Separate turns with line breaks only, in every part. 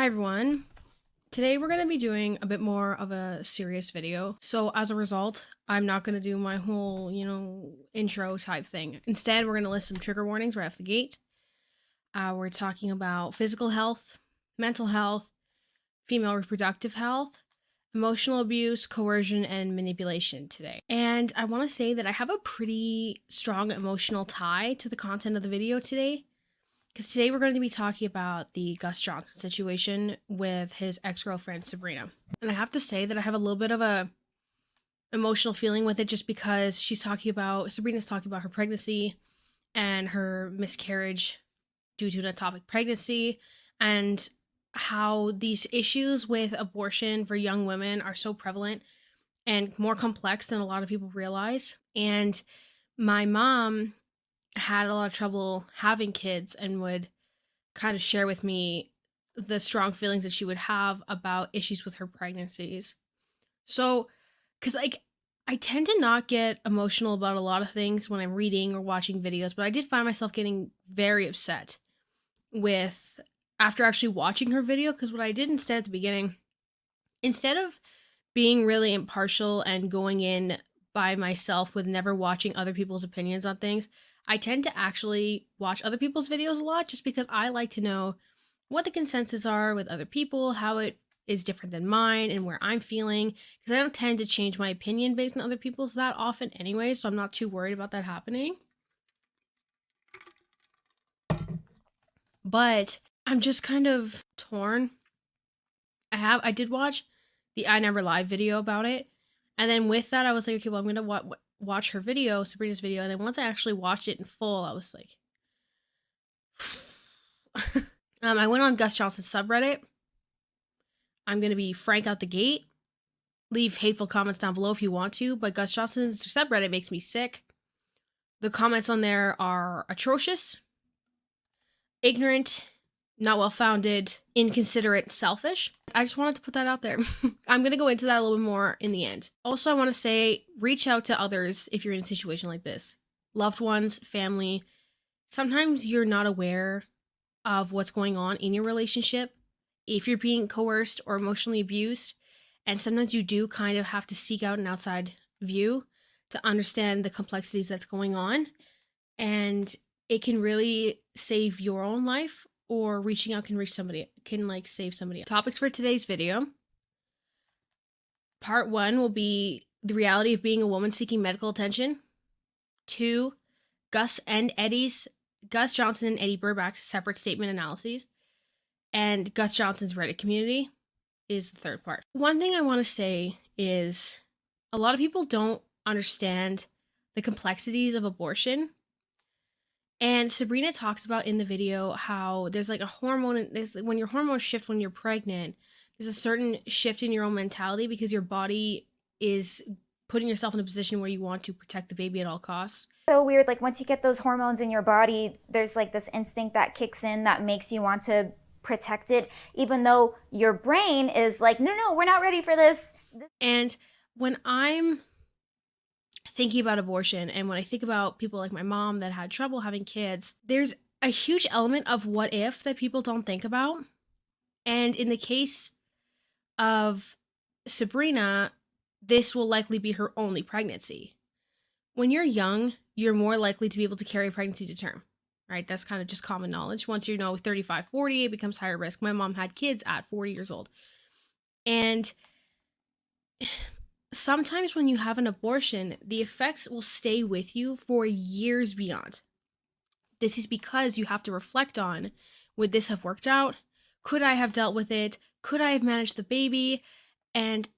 Hi everyone. Today we're going to be doing a bit more of a serious video. So as a result, I'm not going to do my whole, intro type thing. Instead, we're going to list some trigger warnings right off the gate. We're talking about physical health, mental health, female reproductive health, emotional abuse, coercion, and manipulation today. And I want to say that I have a pretty strong emotional tie to the content of the video today. Because today we're going to be talking about the Gus Johnson situation with his ex-girlfriend, Sabrina. And I have to say that I have a little bit of a emotional feeling with it just because Sabrina's talking about her pregnancy and her miscarriage due to an ectopic pregnancy and how these issues with abortion for young women are so prevalent and more complex than a lot of people realize. And my mom had a lot of trouble having kids and would kind of share with me the strong feelings that she would have about issues with her pregnancies. So, because I tend to not get emotional about a lot of things when I'm reading or watching videos, but I did find myself getting very upset with after actually watching her video, because what I did instead at the beginning, instead of being really impartial and going in by myself with never watching other people's opinions on things, I tend to actually watch other people's videos a lot just because I like to know what the consensus are with other people, how it is different than mine, and where I'm feeling. Because I don't tend to change my opinion based on other people's that often anyway, so I'm not too worried about that happening. But I'm just kind of torn. I did watch the I Never Live video about it. And then with that, I was like, okay, well, I'm going to watch her video, Sabrina's video. And then once I actually watched it in full, I was like, I went on Gus Johnson's subreddit. I'm going to be frank out the gate. Leave hateful comments down below if you want to, but Gus Johnson's subreddit makes me sick. The comments on there are atrocious, ignorant, not well-founded, inconsiderate, selfish. I just wanted to put that out there. I'm going to go into that a little bit more in the end. Also, I want to say, reach out to others if you're in a situation like this. Loved ones, family. Sometimes you're not aware of what's going on in your relationship if you're being coerced or emotionally abused. And sometimes you do kind of have to seek out an outside view to understand the complexities that's going on. And it can really save your own life, or reaching out can save somebody. Topics for today's video. Part 1 will be the reality of being a woman seeking medical attention. 2, Gus Johnson and Eddie Burbach's separate statement analyses. And Gus Johnson's Reddit community is the third part. One thing I want to say is a lot of people don't understand the complexities of abortion. And Sabrina talks about in the video how there's like a hormone, when your hormones shift when you're pregnant, there's a certain shift in your own mentality because your body is putting yourself in a position where you want to protect the baby at all costs.
So weird, like once you get those hormones in your body, there's like this instinct that kicks in that makes you want to protect it, even though your brain is like, no, we're not ready for this.
And when I'm thinking about abortion, and when I think about people like my mom that had trouble having kids, there's a huge element of what if that people don't think about. And in the case of Sabrina, this will likely be her only pregnancy. When you're young, you're more likely to be able to carry a pregnancy to term, right? That's kind of just common knowledge. Once you know 35, 40, it becomes higher risk. My mom had kids at 40 years old. And sometimes when you have an abortion, the effects will stay with you for years beyond. This is because you have to reflect on, would this have worked out? Could I have dealt with it? Could I have managed the baby? And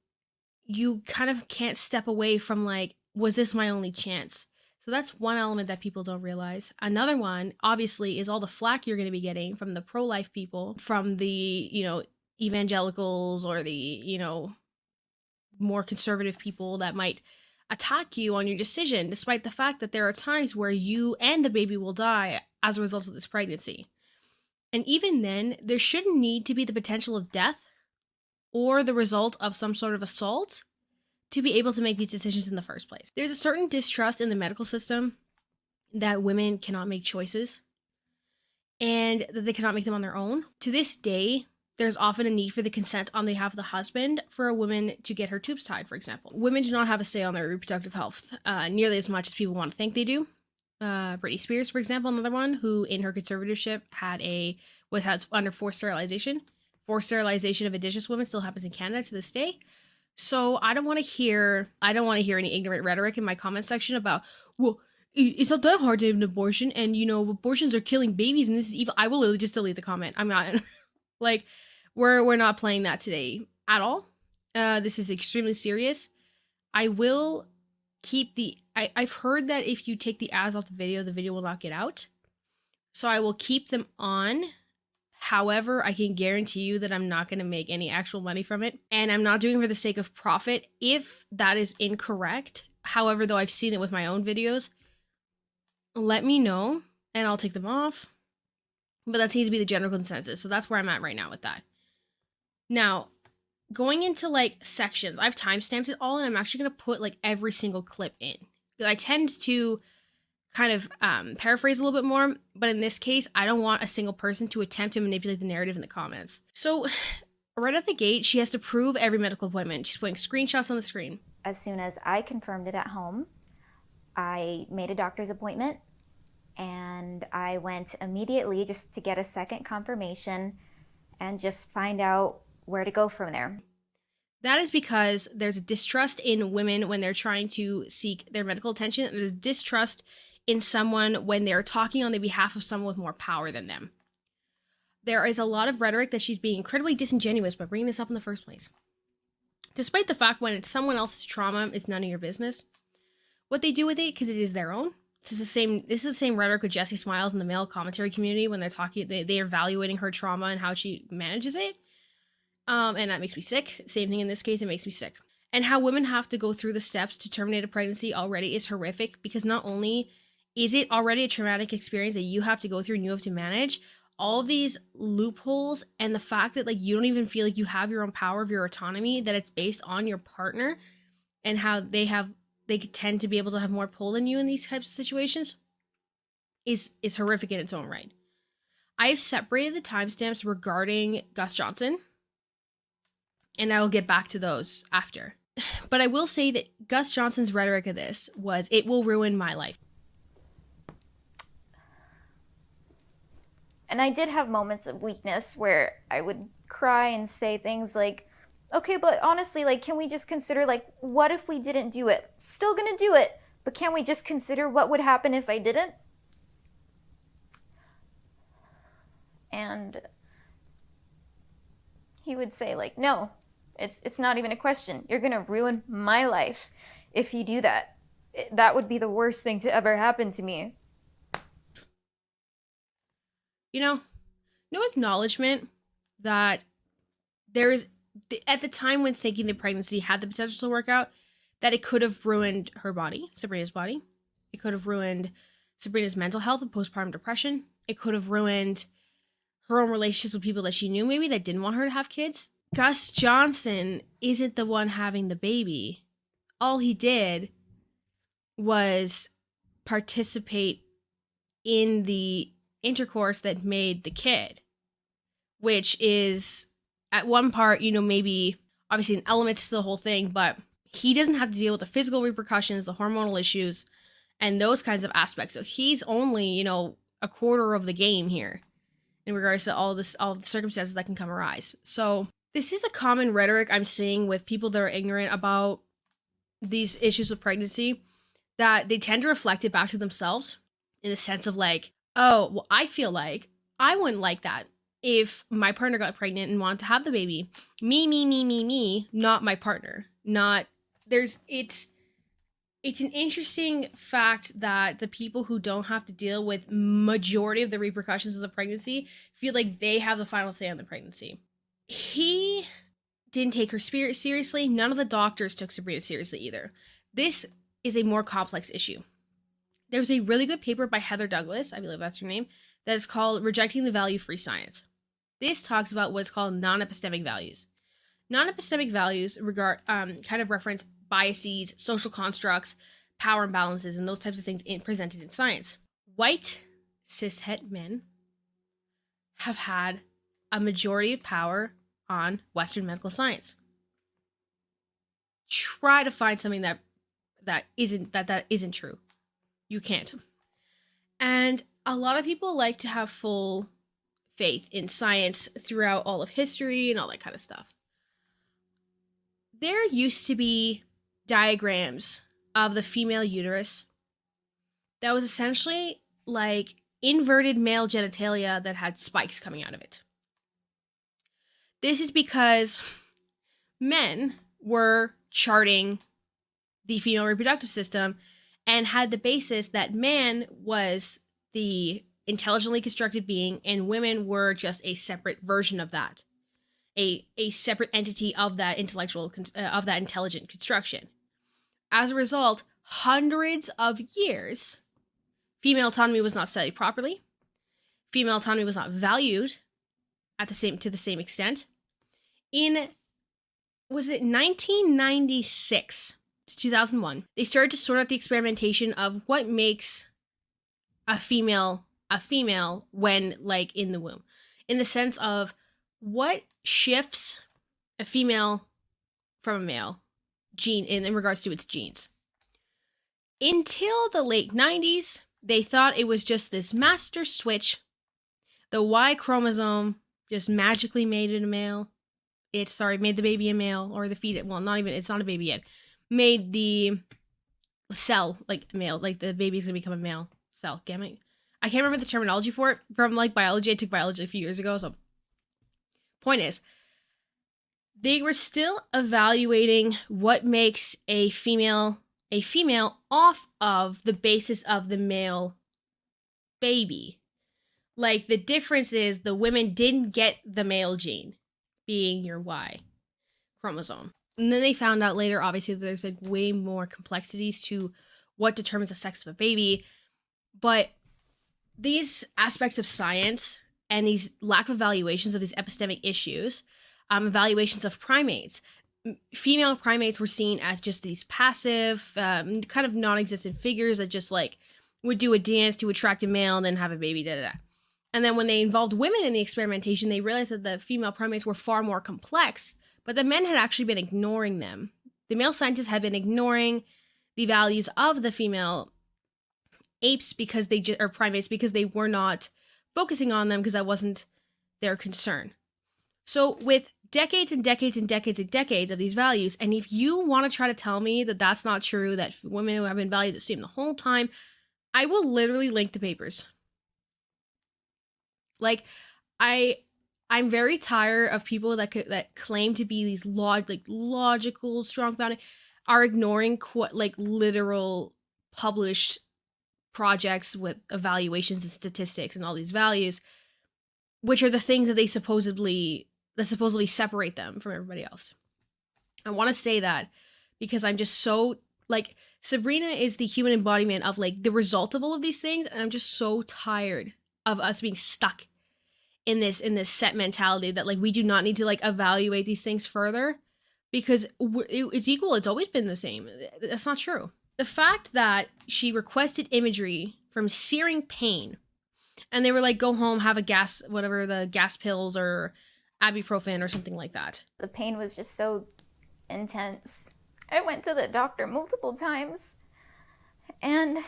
you kind of can't step away from like, was this my only chance? So that's one element that people don't realize. Another one, obviously, is all the flack you're going to be getting from the pro-life people, from the, evangelicals, or the, more conservative people that might attack you on your decision, despite the fact that there are times where you and the baby will die as a result of this pregnancy. And even then, there shouldn't need to be the potential of death or the result of some sort of assault to be able to make these decisions in the first place. There's a certain distrust in the medical system that women cannot make choices and that they cannot make them on their own. To this day, there's often a need for the consent on behalf of the husband for a woman to get her tubes tied, for example. Women do not have a say on their reproductive health nearly as much as people want to think they do. Britney Spears, for example, another one who in her conservatorship was under forced sterilization. Forced sterilization of Indigenous women still happens in Canada to this day. So I don't want to hear any ignorant rhetoric in my comment section about, well, it's not that hard to have an abortion, and abortions are killing babies, and this is evil. I will literally just delete the comment. I'm not like, we're not playing that today at all. This is extremely serious. I will keep I've heard that if you take the ads off the video will not get out. So I will keep them on. However, I can guarantee you that I'm not going to make any actual money from it. And I'm not doing it for the sake of profit. If that is incorrect, however, though I've seen it with my own videos, let me know and I'll take them off. But that seems to be the general consensus. So that's where I'm at right now with that. Now, going into like sections, I've timestamped it all and I'm actually going to put like every single clip in. I tend to kind of paraphrase a little bit more, but in this case, I don't want a single person to attempt to manipulate the narrative in the comments. So right at the gate, she has to prove every medical appointment. She's putting screenshots on the screen.
As soon as I confirmed it at home, I made a doctor's appointment and I went immediately just to get a second confirmation and just find out where to go from there.
That is because there's a distrust in women when they're trying to seek their medical attention. And there's distrust in someone when they're talking on the behalf of someone with more power than them. There is a lot of rhetoric that she's being incredibly disingenuous by bringing this up in the first place. Despite the fact when it's someone else's trauma, it's none of your business. What they do with it, because it is their own. This is the same rhetoric with Jessie Smiles in the male commentary community when they're talking, they are evaluating her trauma and how she manages it. And that makes me sick. Same thing in this case, it makes me sick. And how women have to go through the steps to terminate a pregnancy already is horrific, because not only is it already a traumatic experience that you have to go through and you have to manage, all of these loopholes and the fact that like you don't even feel like you have your own power of your autonomy, that it's based on your partner and how they tend to be able to have more pull than you in these types of situations is horrific in its own right. I have separated the timestamps regarding Gus Johnson, and I will get back to those after. But I will say that Gus Johnson's rhetoric of this was, it will ruin my life.
And I did have moments of weakness where I would cry and say things like, okay, but honestly, like, can we just consider, like, what if we didn't do it? Still gonna do it, but can we just consider what would happen if I didn't? And he would say, like, no, it's not even a question. You're gonna ruin my life if you do that. That would be the worst thing to ever happen to me.
No acknowledgement that there is, at the time when thinking the pregnancy had the potential to work out, that it could have ruined her body, Sabrina's body. It could have ruined Sabrina's mental health and postpartum depression. It could have ruined her own relationships with people that she knew maybe that didn't want her to have kids. Gus Johnson isn't the one having the baby. All he did was participate in the intercourse that made the kid, which is at one part, maybe obviously an element to the whole thing, but he doesn't have to deal with the physical repercussions, the hormonal issues, and those kinds of aspects. So he's only, a quarter of the game here in regards to all the circumstances that can come arise. So this is a common rhetoric I'm seeing with people that are ignorant about these issues with pregnancy, that they tend to reflect it back to themselves in the sense of like, oh, well, I feel like I wouldn't like that if my partner got pregnant and wanted to have the baby. Me, not my partner. It's an interesting fact that the people who don't have to deal with majority of the repercussions of the pregnancy feel like they have the final say on the pregnancy. He didn't take her spirit seriously. None of the doctors took Sabrina seriously either. This is a more complex issue. There's a really good paper by Heather Douglas, I believe that's her name, that is called Rejecting the Value-Free Science. This talks about what's called non-epistemic values. Non-epistemic values kind of reference biases, social constructs, power imbalances, and those types of things presented in science. White cishet men have had a majority of power on Western medical science. Try to find something that isn't true. You can't. And a lot of people like to have full faith in science throughout all of history and all that kind of stuff. There used to be diagrams of the female uterus that was essentially like inverted male genitalia that had spikes coming out of it. This is because men were charting the female reproductive system and had the basis that man was the intelligently constructed being and women were just a separate version of that, a separate entity of that intelligent construction. As a result, hundreds of years, female autonomy was not studied properly. Female autonomy was not valued to the same extent. In, was it 1996 to 2001, they started to sort out the experimentation of what makes a female when like in the womb, in the sense of what shifts a female from a male gene in regards to its genes. Until the late 90s, they thought it was just this master switch. The Y chromosome just magically made it a male. Made the baby a male, or the fetus. Well, it's not a baby yet. Made the cell like male, like the baby's gonna become a male cell. Gamete. I can't remember the terminology for it from like biology. I took biology a few years ago. So, point is, they were still evaluating what makes a female off of the basis of the male baby. Like, the difference is the women didn't get the male gene, being your Y chromosome. And then they found out later, obviously, that there's like way more complexities to what determines the sex of a baby. But these aspects of science and these lack of evaluations of these epistemic issues, evaluations of primates, female primates were seen as just these passive, kind of non-existent figures that just like would do a dance to attract a male and then have a baby, da-da-da. And then when they involved women in the experimentation, they realized that the female primates were far more complex, but the men had actually been ignoring them. The male scientists had been ignoring the values of the female apes or primates because they were not focusing on them because that wasn't their concern. So with decades and decades and decades and decades of these values, and if you want to try to tell me that that's not true, that women have been valued the same the whole time, I will literally link the papers. Like, I'm very tired of people that claim to be these logical, strong founding, are ignoring literal published projects with evaluations and statistics and all these values, which are the things that supposedly separate them from everybody else. I want to say that because I'm just so like, Sabrina is the human embodiment of like the result of all of these things, and I'm just so tired of us being stuck in this set mentality that like we do not need to like evaluate these things further because it's equal. It's always been the same. That's not true. The fact that she requested imagery from searing pain, and they were like, go home, have a gas pills or ibuprofen or something like that.
The pain was just so intense. I went to the doctor multiple times, and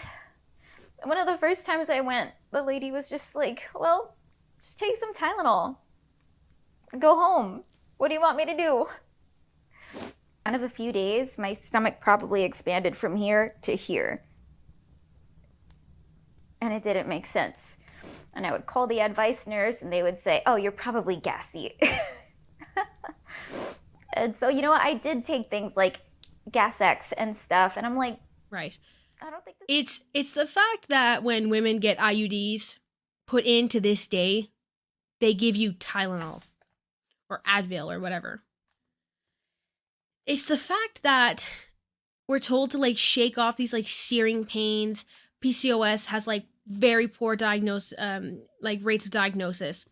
one of the first times I went, the lady was just like, well, just take some Tylenol and go home. What do you want me to do? Out of a few days, my stomach probably expanded from here to here. And it didn't make sense. And I would call the advice nurse and they would say, oh, you're probably gassy. And so, you know what? I did take things like Gas X and stuff. And I'm like,
right.
I don't think this
It's the fact that when women get IUDs put in to this day, they give you Tylenol or Advil or whatever. It's the fact that we're told to like shake off these like searing pains. PCOS has like very poor rates of diagnosis.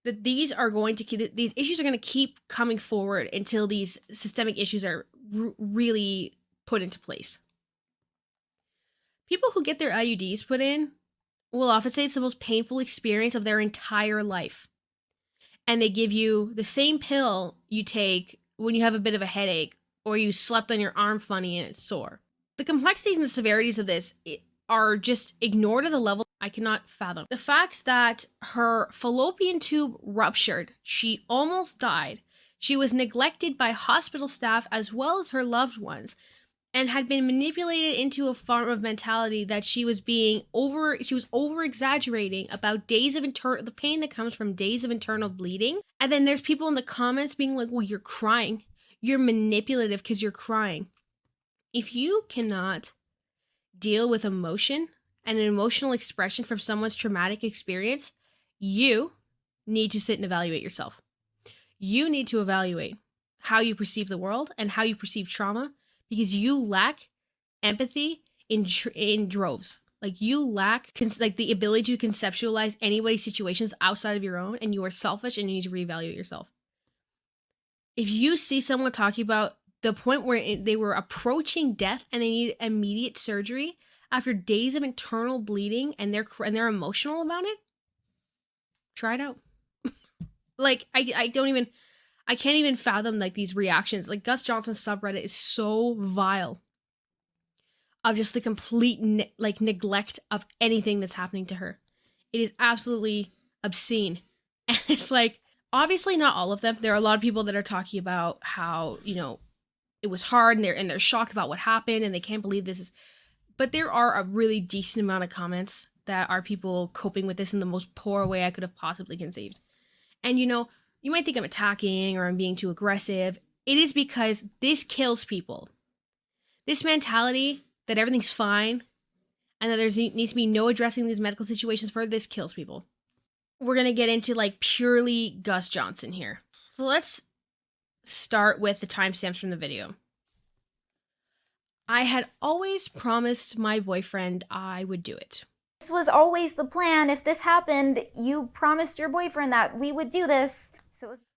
That these issues are going to keep coming forward until these systemic issues are really put into place. People who get their IUDs put in will often say it's the most painful experience of their entire life. and they give you the same pill you take when you have a bit of a headache or you slept on your arm funny and it's sore. The complexities and the severities of this are just ignored at a level I cannot fathom. The fact that her fallopian tube ruptured, she almost died, she was neglected by hospital staff as well as her loved ones, and had been manipulated into a form of mentality that she was over exaggerating about the pain that comes from days of internal bleeding. And then there's people in the comments being like, well, you're crying. You're manipulative because you're crying. If you cannot deal with emotion and an emotional expression from someone's traumatic experience, you need to sit and evaluate yourself. You need to evaluate how you perceive the world and how you perceive trauma, because you lack empathy in droves. Like, you lack the ability to conceptualize anybody's situations outside of your own, and you are selfish and you need to reevaluate yourself. If you see someone talking about the point where they were approaching death and they need immediate surgery after days of internal bleeding and they're emotional about it, try it out. Like, I can't even fathom like these reactions. Like, Gus Johnson's subreddit is so vile of just the complete neglect of anything that's happening to her. It is absolutely obscene. And it's like, obviously not all of them. There are a lot of people that are talking about how, it was hard and they're shocked about what happened and they can't believe this is, but there are a really decent amount of comments that are people coping with this in the most poor way I could have possibly conceived. And you might think I'm attacking or I'm being too aggressive. It is because this kills people. This mentality that everything's fine and that there needs to be no addressing these medical situations further, this kills people. We're going to get into like purely Gus Johnson here. So let's start with the timestamps from the video. I had always promised my boyfriend I would do it.
This was always the plan. If this happened, you promised your boyfriend that we would do this.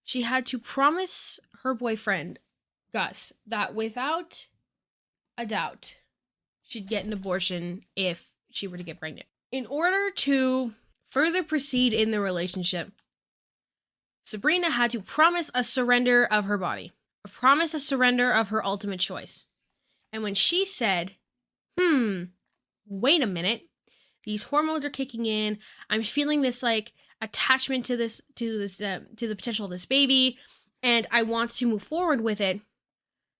She had to promise her boyfriend, Gus, that without a doubt, she'd get an abortion if she were to get pregnant. In order to further proceed in the relationship, Sabrina had to promise a surrender of her body, promise a surrender of her ultimate choice. And when she said, wait a minute, these hormones are kicking in, I'm feeling this like attachment to the potential of this baby, and I want to move forward with it,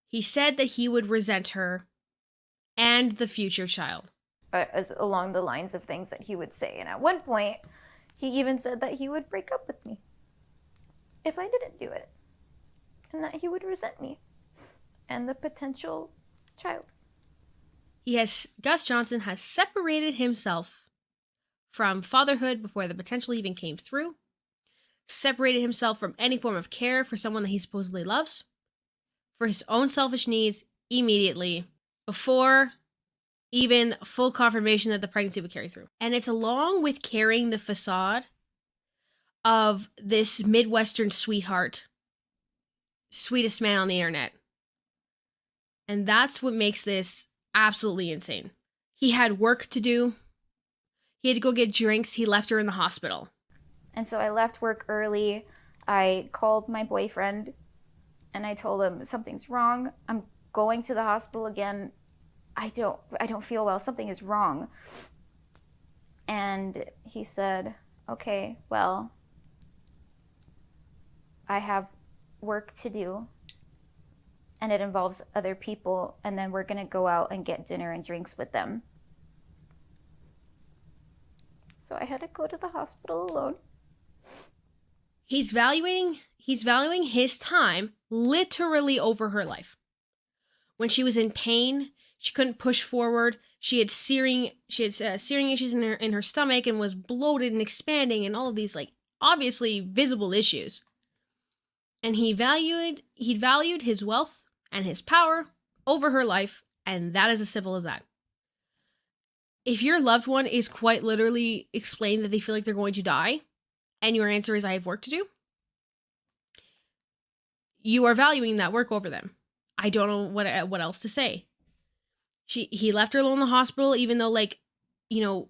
he said that he would resent her and the future child.
As along the lines of things that he would say. And at one point, he even said that he would break up with me if I didn't do it, and that he would resent me and the potential child.
Gus Johnson has separated himself from fatherhood before the potential even came through, separated himself from any form of care for someone that he supposedly loves, for his own selfish needs immediately, before even full confirmation that the pregnancy would carry through. And it's along with carrying the facade of this Midwestern sweetheart, sweetest man on the internet. And that's what makes this absolutely insane. He had work to do. He had to go get drinks. He left her in the hospital.
And so I left work early. I called my boyfriend and I told him something's wrong. I'm going to the hospital again. I don't feel well. Something is wrong. And he said, okay, well, I have work to do and it involves other people, and then we're going to go out and get dinner and drinks with them. So I had to go to the hospital alone.
He's valuing his time literally over her life. When she was in pain, she couldn't push forward. She had searing issues in her stomach and was bloated and expanding and all of these like obviously visible issues. And he valued his wealth and his power over her life, and that is as simple as that. If your loved one is quite literally explaining that they feel like they're going to die, and your answer is I have work to do, you are valuing that work over them. I don't know what else to say. He left her alone in the hospital, even though the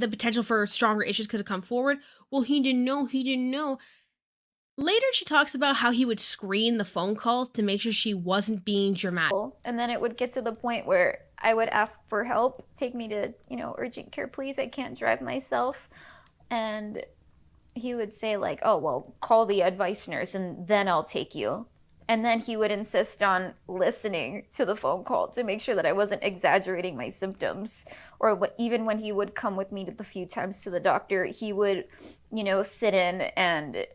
potential for stronger issues could have come forward. Well, he didn't know Later, she talks about how he would screen the phone calls to make sure she wasn't being dramatic.
And then it would get to the point where I would ask for help, take me to, urgent care, please, I can't drive myself. And he would say, like, oh, well, call the advice nurse and then I'll take you. And then he would insist on listening to the phone call to make sure that I wasn't exaggerating my symptoms. Or even when he would come with me the few times to the doctor, he would, sit in and,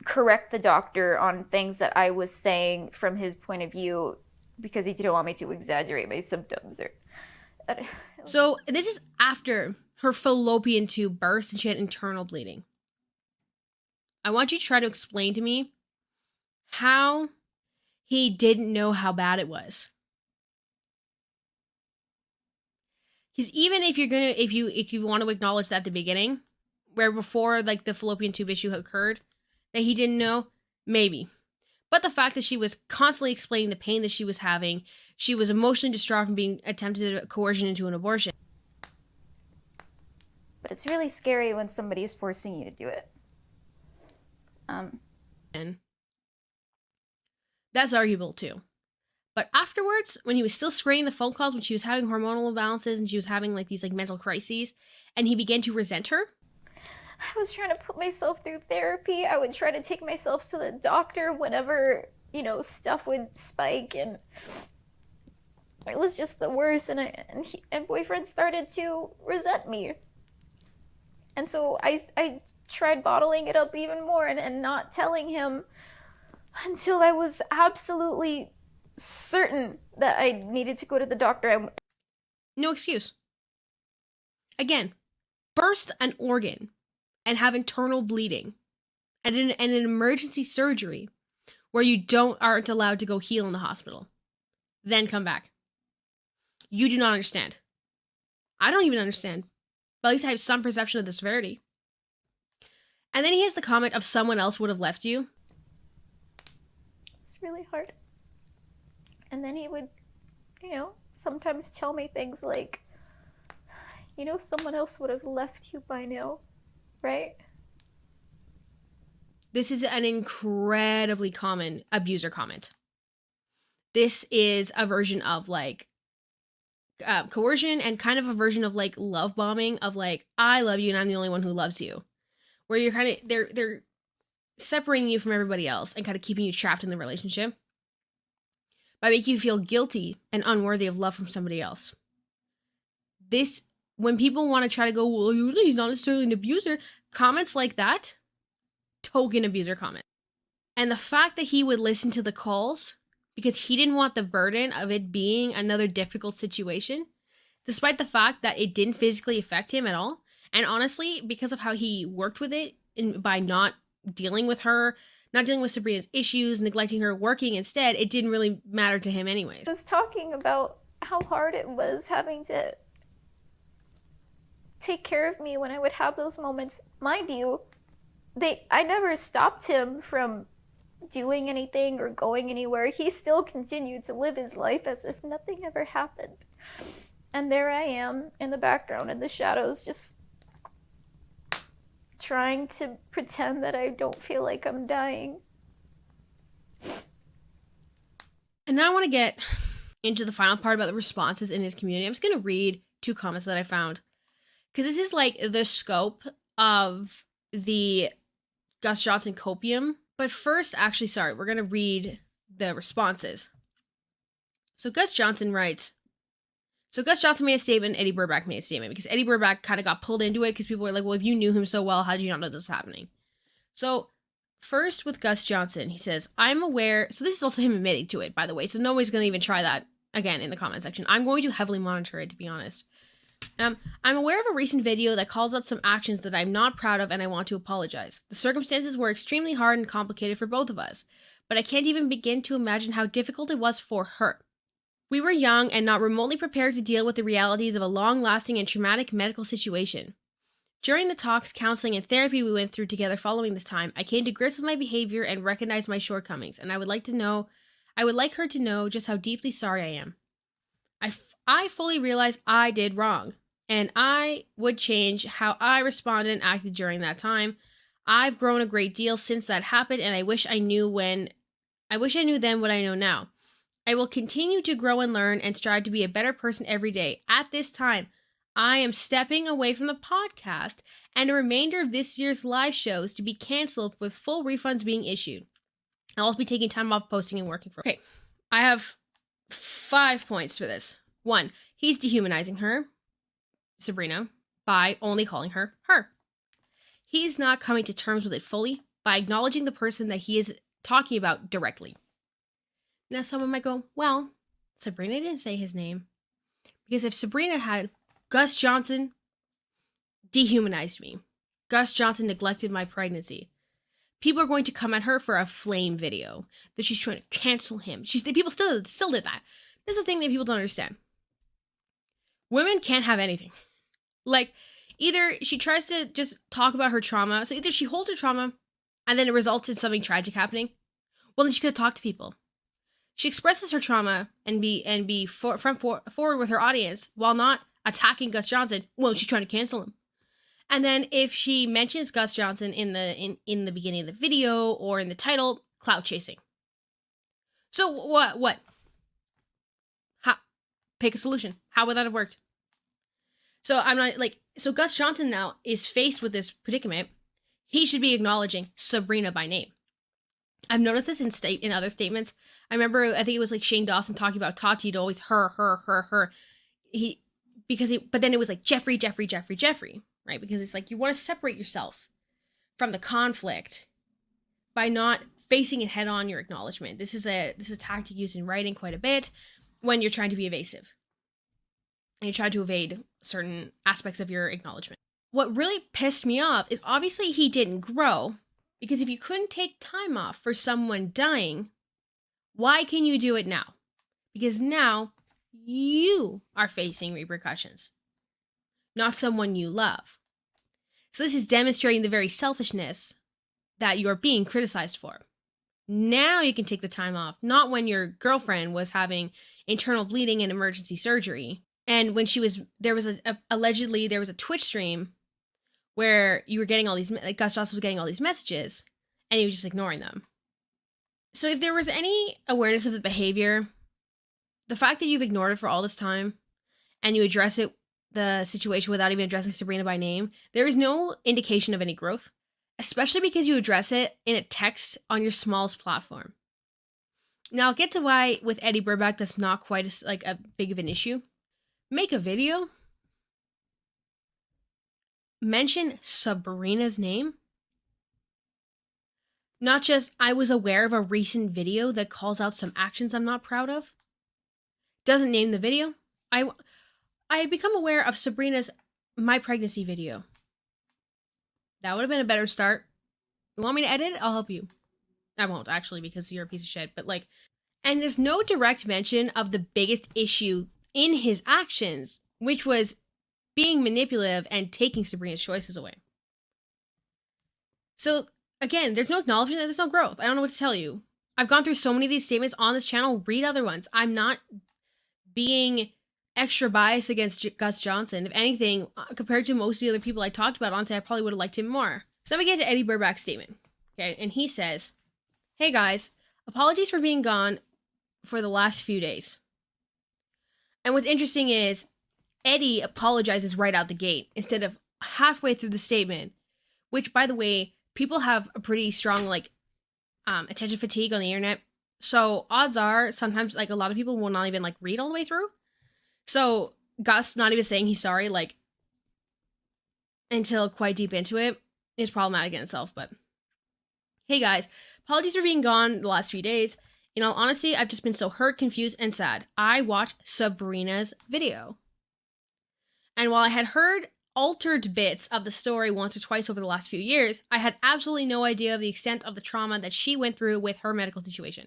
correct the doctor on things that I was saying from his point of view because he didn't want me to exaggerate my symptoms.
So this is after her fallopian tube burst and she had internal bleeding. I want you to try to explain to me how he didn't know how bad it was. Because even if you want to acknowledge that at the beginning, where before like the fallopian tube issue occurred, that he didn't know, maybe. But the fact that she was constantly explaining the pain that she was having, she was emotionally distraught from being attempted coercion into an abortion.
But it's really scary when somebody's forcing you to do it.
And that's arguable too. But afterwards, when he was still screening the phone calls, when she was having hormonal imbalances and she was having like these like mental crises, and he began to resent her,
I was trying to put myself through therapy. I would try to take myself to the doctor whenever, stuff would spike, and it was just the worst. And boyfriend started to resent me. And so I tried bottling it up even more and not telling him until I was absolutely certain that I needed to go to the doctor.
No excuse. Again, burst an organ and have internal bleeding and an emergency surgery where you aren't allowed to go heal in the hospital, then come back. You do not understand. I don't even understand. But at least I have some perception of the severity. And then he has the comment of someone else would have left you.
It's really hard. And then he would, sometimes tell me things like, someone else would have left you by now, right?
This is an incredibly common abuser comment. This is a version of like coercion and kind of a version of like love bombing of like, I love you and I'm the only one who loves you. Where you're kind of, they're separating you from everybody else and kind of keeping you trapped in the relationship by making you feel guilty and unworthy of love from somebody else. This, when people want to try to go, well, he's not necessarily an abuser, comments like that, token abuser comment. And the fact that he would listen to the calls because he didn't want the burden of it being another difficult situation, despite the fact that it didn't physically affect him at all. And honestly, because of how he worked with it by not dealing with her, not dealing with Sabrina's issues, neglecting her, working instead, it didn't really matter to him anyways.
I was talking about how hard it was having to take care of me when I would have those moments. Mind you, I never stopped him from doing anything or going anywhere. He still continued to live his life as if nothing ever happened. And there I am in the background, in the shadows, just trying to pretend that I don't feel like I'm dying.
And now I want to get into the final part about the responses in his community. I'm just going to read 2 comments that I found, because this is like the scope of the Gus Johnson copium. But first, we're going to read the responses. So Gus Johnson writes, Gus Johnson made a statement, Eddie Burback made a statement, because Eddie Burback kind of got pulled into it because people were like, well, if you knew him so well, how did you not know this was happening? So first with Gus Johnson, he says, I'm aware, so this is also him admitting to it, by the way, so nobody's going to even try that again in the comment section. I'm going to heavily monitor it, to be honest. I'm aware of a recent video that calls out some actions that I'm not proud of and I want to apologize. The circumstances were extremely hard and complicated for both of us, but I can't even begin to imagine how difficult it was for her. We were young and not remotely prepared to deal with the realities of a long-lasting and traumatic medical situation. During the talks, counseling, and therapy we went through together following this time, I came to grips with my behavior and recognized my shortcomings, and I would like her to know just how deeply sorry I am. I fully realize I did wrong, and I would change how I responded and acted during that time. I've grown a great deal since that happened, and I wish I knew then what I know now. I will continue to grow and learn and strive to be a better person every day. At this time, I am stepping away from the podcast and the remainder of this year's live shows to be canceled with full refunds being issued. I'll also be taking time off posting and working for. Okay, I have 5 points for this. 1, he's dehumanizing her, Sabrina, by only calling her her. He's not coming to terms with it fully by acknowledging the person that he is talking about directly. Now, someone might go, well, Sabrina didn't say his name. Because if Sabrina had Gus Johnson dehumanized me, Gus Johnson neglected my pregnancy, people are going to come at her for a flame video that she's trying to cancel him. People still did that. This is the thing that people don't understand. Women can't have anything. Like, either she tries to just talk about her trauma. So either she holds her trauma and then it results in something tragic happening. Well, then she could talk to people. She expresses her trauma and be forward with her audience while not attacking Gus Johnson. Well, she's trying to cancel him. And then if she mentions Gus Johnson in the beginning of the video or in the title, clout chasing. So what? How? Pick a solution. How would that have worked? So so Gus Johnson now is faced with this predicament. He should be acknowledging Sabrina by name. I've noticed this in other statements. I remember, I think it was like Shane Dawson talking about Tati to always her. But then it was like Jeffrey, right? Because it's like you want to separate yourself from the conflict by not facing it head on. Your acknowledgement. This is a tactic used in writing quite a bit when you're trying to be evasive and you try to evade certain aspects of your acknowledgement. What really pissed me off is obviously he didn't grow, because if you couldn't take time off for someone dying, why can you do it now? Because now you are facing repercussions, not someone you love. So this is demonstrating the very selfishness that you're being criticized for. Now you can take the time off, not when your girlfriend was having internal bleeding and emergency surgery. And when allegedly there was a Twitch stream where you were getting all these, like Gus Johnson was getting all these messages and he was just ignoring them. So if there was any awareness of the behavior, the fact that you've ignored it for all this time and you address the situation without even addressing Sabrina by name, there is no indication of any growth, especially because you address it in a text on your smallest platform. Now I'll get to why with Eddie Burback that's not quite a big of an issue. Make a video, mention Sabrina's name. Not just, I was aware of a recent video that calls out some actions I'm not proud of. Doesn't name the video. I had become aware of Sabrina's My Pregnancy video. That would have been a better start. You want me to edit it? I'll help you. I won't, actually, because you're a piece of shit. But and there's no direct mention of the biggest issue in his actions, which was being manipulative and taking Sabrina's choices away. So again, there's no acknowledgement, there's no growth. I don't know what to tell you. I've gone through so many of these statements on this channel. Read other ones. I'm not being extra biased against Gus Johnson. If anything, compared to most of the other people I talked about, honestly, I probably would have liked him more. So let me get to Eddie Burback's statement. Okay, and he says, "Hey guys, apologies for being gone for the last few days." And what's interesting is Eddie apologizes right out the gate instead of halfway through the statement, which, by the way, people have a pretty strong attention fatigue on the internet. So odds are sometimes a lot of people will not even read all the way through. So Gus not even saying he's sorry until quite deep into it is problematic in itself. But hey guys, apologies for being gone the last few days. In all honesty, I've just been so hurt, confused, and sad. I watched Sabrina's video. And while I had heard altered bits of the story once or twice over the last few years, I had absolutely no idea of the extent of the trauma that she went through with her medical situation.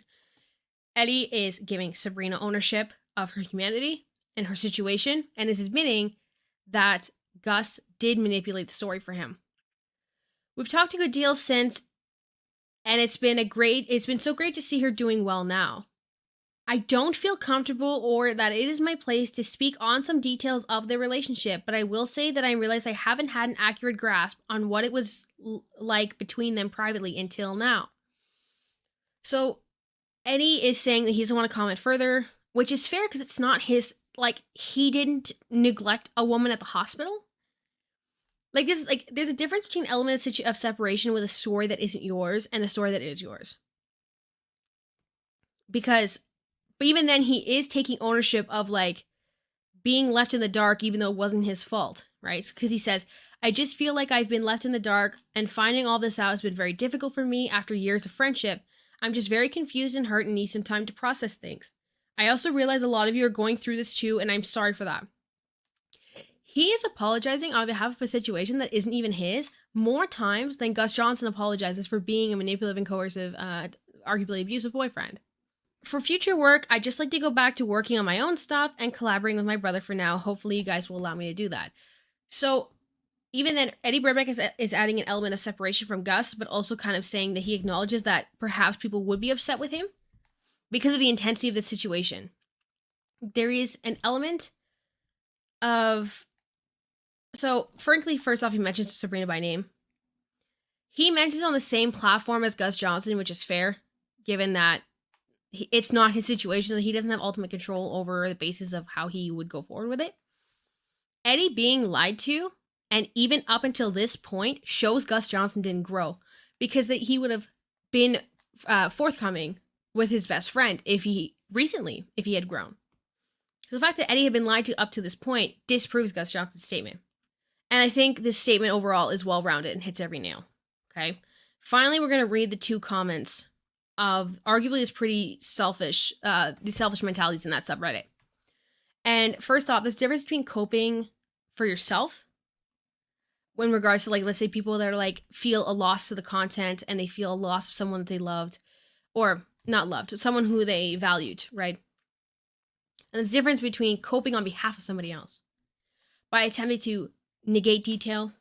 Eddie is giving Sabrina ownership of her humanity and her situation and is admitting that Gus did manipulate the story for him. We've talked a good deal since, and it's been so great to see her doing well now. I don't feel comfortable or that it is my place to speak on some details of their relationship, but I will say that I realize I haven't had an accurate grasp on what it was like between them privately until now. So Eddie is saying that he doesn't want to comment further, which is fair because it's not his, like, he didn't neglect a woman at the hospital. Like, this, like, there's a difference between elements of separation with a story that isn't yours and a story that is yours. Because, but even then, he is taking ownership of, like, being left in the dark, even though it wasn't his fault, right? Because he says, I just feel like I've been left in the dark, and finding all this out has been very difficult for me after years of friendship. I'm just very confused and hurt and need some time to process things. I also realize a lot of you are going through this too, and I'm sorry for that. He is apologizing on behalf of a situation that isn't even his more times than Gus Johnson apologizes for being a manipulative and coercive, arguably abusive boyfriend. For future work, I'd just like to go back to working on my own stuff and collaborating with my brother for now. Hopefully you guys will allow me to do that. So even then, Eddie Burbank is adding an element of separation from Gus, but also kind of saying that he acknowledges that perhaps people would be upset with him because of the intensity of the situation. There is an element of... So, frankly, first off, he mentions Sabrina by name. He mentions on the same platform as Gus Johnson, which is fair, given that it's not his situation, so he doesn't have ultimate control over the basis of how he would go forward with it. Eddie being lied to, and even up until this point, shows Gus Johnson didn't grow, because that he would have been forthcoming with his best friend if he had grown. So the fact that Eddie had been lied to up to this point disproves Gus Johnson's statement. And I think this statement overall is well-rounded and hits every nail. Okay. Finally, we're going to read the two comments of arguably this pretty selfish, these selfish mentalities in that subreddit. And first off, there's a difference between coping for yourself in regards to, like, let's say people that are like feel a loss to the content and they feel a loss of someone that they loved, or not loved, someone who they valued, right? And there's a difference between coping on behalf of somebody else by attempting to negate detail,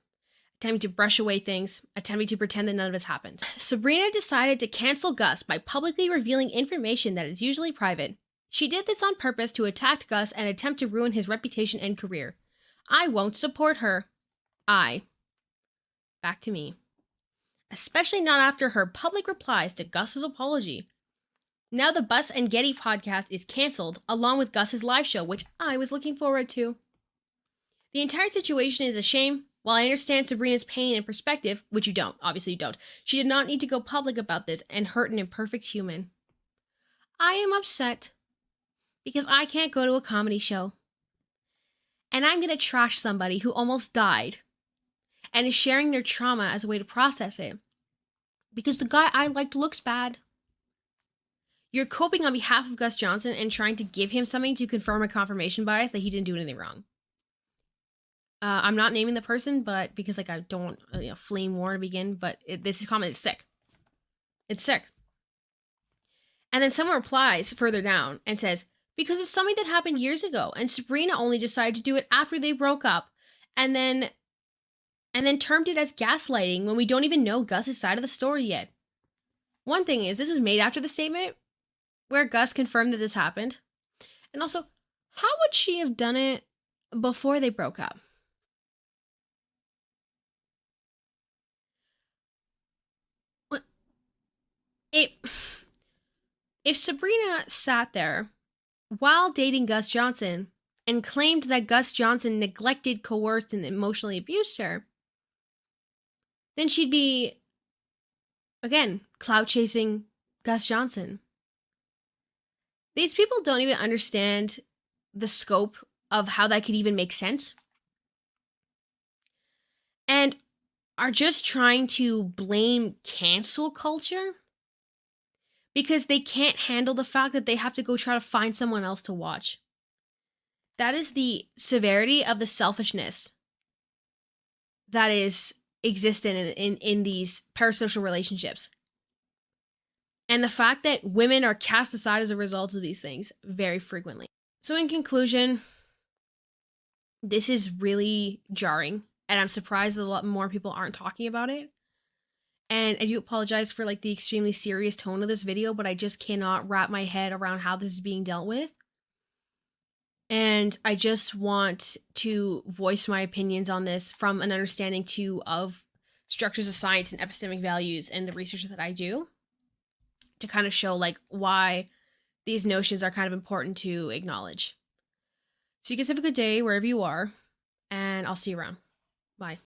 attempting to brush away things, attempting to pretend that none of this happened. Sabrina decided to cancel Gus by publicly revealing information that is usually private. She did this on purpose to attack Gus and attempt to ruin his reputation and career. I won't support her. Back to me. Especially not after her public replies to Gus's apology. Now the Bus and Getty podcast is canceled, along with Gus's live show, which I was looking forward to. The entire situation is a shame. While I understand Sabrina's pain and perspective, which you don't, obviously you don't, she did not need to go public about this and hurt an imperfect human. I am upset because I can't go to a comedy show. And I'm going to trash somebody who almost died and is sharing their trauma as a way to process it. Because the guy I liked looks bad. You're coping on behalf of Gus Johnson and trying to give him something to confirm a confirmation bias that he didn't do anything wrong. I'm not naming the person, but because, like, I don't want flame war to begin, but this comment is sick. It's sick. And then someone replies further down and says, because it's something that happened years ago, and Sabrina only decided to do it after they broke up, and then termed it as gaslighting when we don't even know Gus's side of the story yet. One thing is, this was made after the statement where Gus confirmed that this happened. And also, how would she have done it before they broke up? If Sabrina sat there while dating Gus Johnson and claimed that Gus Johnson neglected, coerced, and emotionally abused her, then she'd be, again, clout chasing Gus Johnson. These people don't even understand the scope of how that could even make sense. And are just trying to blame cancel culture because they can't handle the fact that they have to go try to find someone else to watch. That is the severity of the selfishness that is existent in these parasocial relationships. And the fact that women are cast aside as a result of these things very frequently. So in conclusion, this is really jarring, and I'm surprised that a lot more people aren't talking about it. And I do apologize for like the extremely serious tone of this video, but I just cannot wrap my head around how this is being dealt with. And I just want to voice my opinions on this from an understanding too of structures of science and epistemic values and the research that I do, to kind of show like why these notions are kind of important to acknowledge. So you guys have a good day wherever you are, and I'll see you around. Bye.